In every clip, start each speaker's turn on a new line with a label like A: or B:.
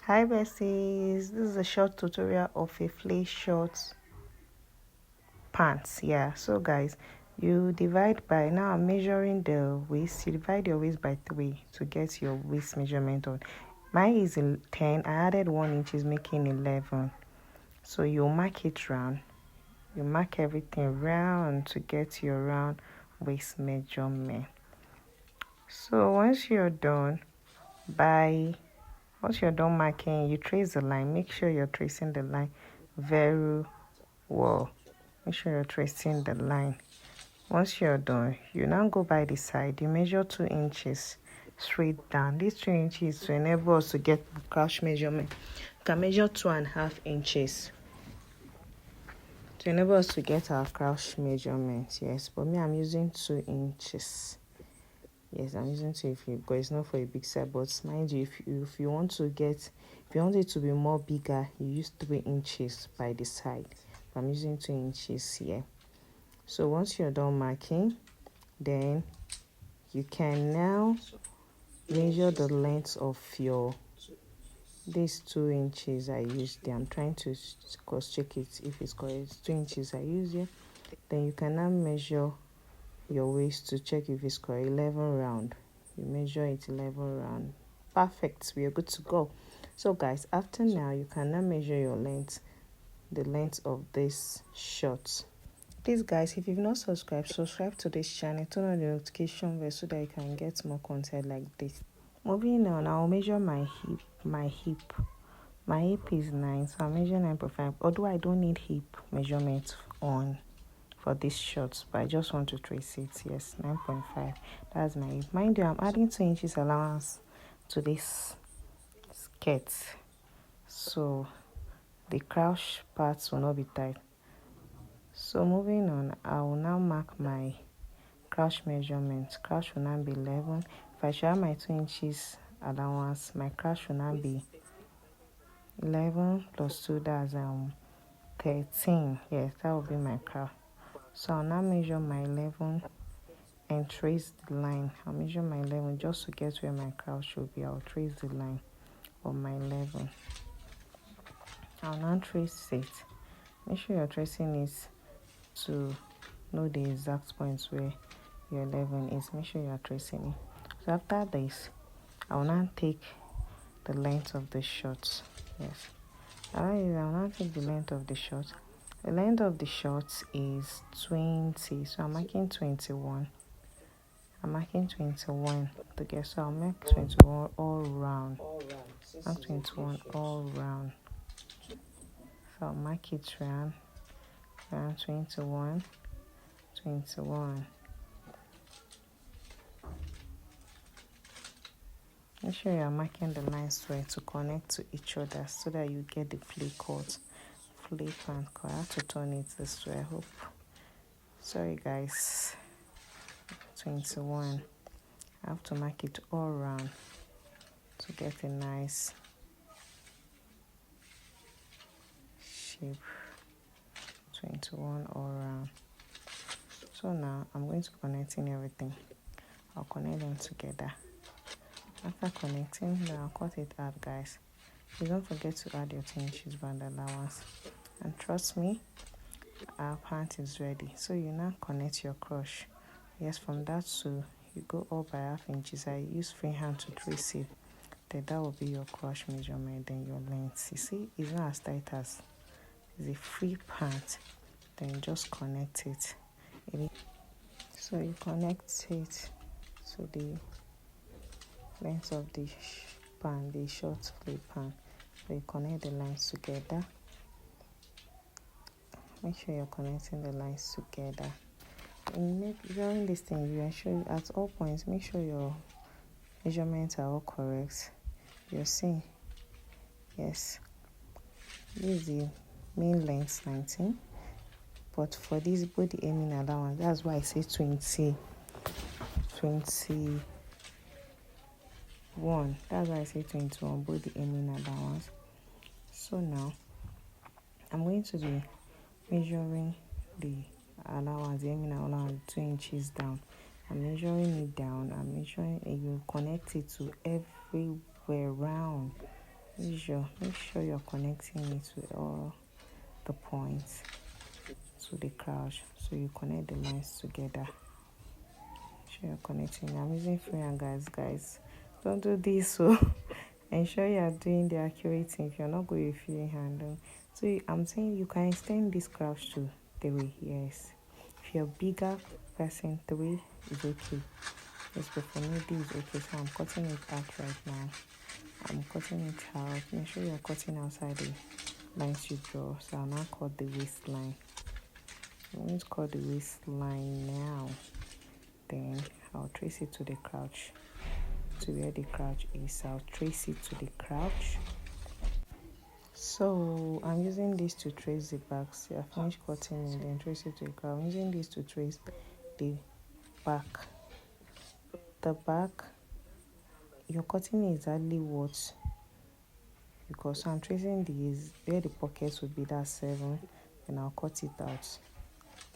A: Hi besties, this is a short tutorial of a flair short pants. Yeah, so guys, you divide by, now I'm measuring the waist. You divide your waist by 3 to get your waist measurement on. Mine is 10. I added 1 inch, is making 11. So you mark it round. You mark everything round to get your round waist measurement. So once you're done marking, you trace the line. Make sure you're tracing the line very well. Make sure you're tracing the line. Once you're done, you now go by the side. You measure 2 inches straight down. These 2 inches to enable us to get the crouch measurement. You can measure 2.5 inches to enable us to get our crouch measurement. Yes, but me, I'm using 2 inches. Yes, I'm using 2 because it's not for a big side. But mind you, if you want it to be more bigger, you use 3 inches by the side. I'm using 2 inches here. So once you're done marking, then you can now measure the length of these 2 inches I used there. I'm trying to cross check it if it's correct. It's 2 inches I use here. Then you can now measure your waist to check if it's correct. 11 round. You measure it 11 round. Perfect. We are good to go. So guys, after now, you can now measure your length, the length of this short. Please guys, if you've not subscribed to this channel, turn on the notification bell so that you can get more content like this. Moving on, I'll measure my hip. My hip is 9, so I'll measure 9.5. Although I don't need hip measurement on for this short, but I just want to trace it. Yes, 9.5. That's my hip. Mind you, I'm adding 2 inches allowance to this skirt, so the crouch parts will not be tight. So moving on, I will now mark my crouch measurement. Crouch will now be 11. If I should have my 2 inches allowance, my crouch will now be 11 plus 2, that's 13. Yes, that will be my crouch. So I'll now measure my 11 and trace the line. I'll measure my 11 just to get where my crouch should be. I'll trace the line of my 11. I'll now trace it. Make sure you're tracing it to know the exact points where your 11 is. Make sure you're tracing it. So after this, I will now take the length of the shorts. Yes, I will now take the length of the short. The length of the shorts is 20, so I'm marking 21. I'm marking 21 to get, so I'll make 21 all round. Mark 21 all round. So I'll mark it round 21. Make sure you're marking the lines well to connect to each other so that you get the flair pant. I have to turn it this way, I hope. Sorry guys. 21. I have to mark it all round to get a nice shape. 21 all round. So now I'm going to connecting everything. I'll connect them together. After connecting, then I'll cut it out, guys. You don't forget to add your 2 inches band allowance. And trust me, our pant is ready. So you now connect your crush. Yes, from that to you go up by half inches. I use free hand to trace it. Then that will be your crush measurement, then your length. You see, it's not as tight as the free pant. Then just connect it. So you connect it to the length of the pant, the short flair pant. So you connect the lines together. Make sure you're connecting the lines together. And during this thing, you ensure at all points, make sure your measurements are all correct. You're seeing, yes, this is the main length 19, but for this body aiming allowance, that's why I say 21. That's why I say 21 body aiming allowance. So now I'm going to be measuring the allowance, the aiming allowance 2 inches down. I'm measuring it down. I'm measuring it. You connect it to everywhere round. make sure you're connecting it with all the points to the crouch, so you connect the lines together. Sure you're connecting. I'm using freehand, guys, don't do this. So ensure you are doing the accurate thing. If you're not good with freehand, so I'm saying you can extend this crouch to 3. Yes, if you're bigger person, 3 is okay. Yes, but for me this is okay, so I'm cutting it out right now. I'm cutting it out. Make sure you're cutting outside the lines you draw. So I'll now cut the waistline. I'm going to cut the waistline now. Then I'll trace it to the crouch. To where the crouch is, I'll trace it to the crouch. So I'm using this to trace the back. See, I finished cutting and then trace it to the crouch. I'm using this to trace the back. The back, you're cutting exactly what, because I'm tracing these where the pockets would be, that 7, and I'll cut it out.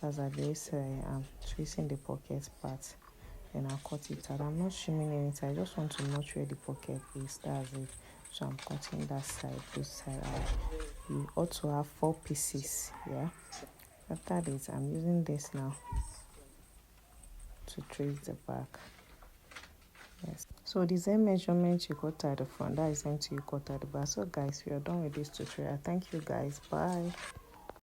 A: As I base, I'm tracing the pocket part, and I'll cut it out. I'm not shimming anything, I just want to notch where the pocket is. That's it. So I'm cutting that side, this side out. You ought to have 4 pieces. Yeah, after this I'm using this now to trace the back. Yes, so the same measurement you cut at the front, that is same to you cut at the back. So guys, we are done with this tutorial. Thank you guys, bye.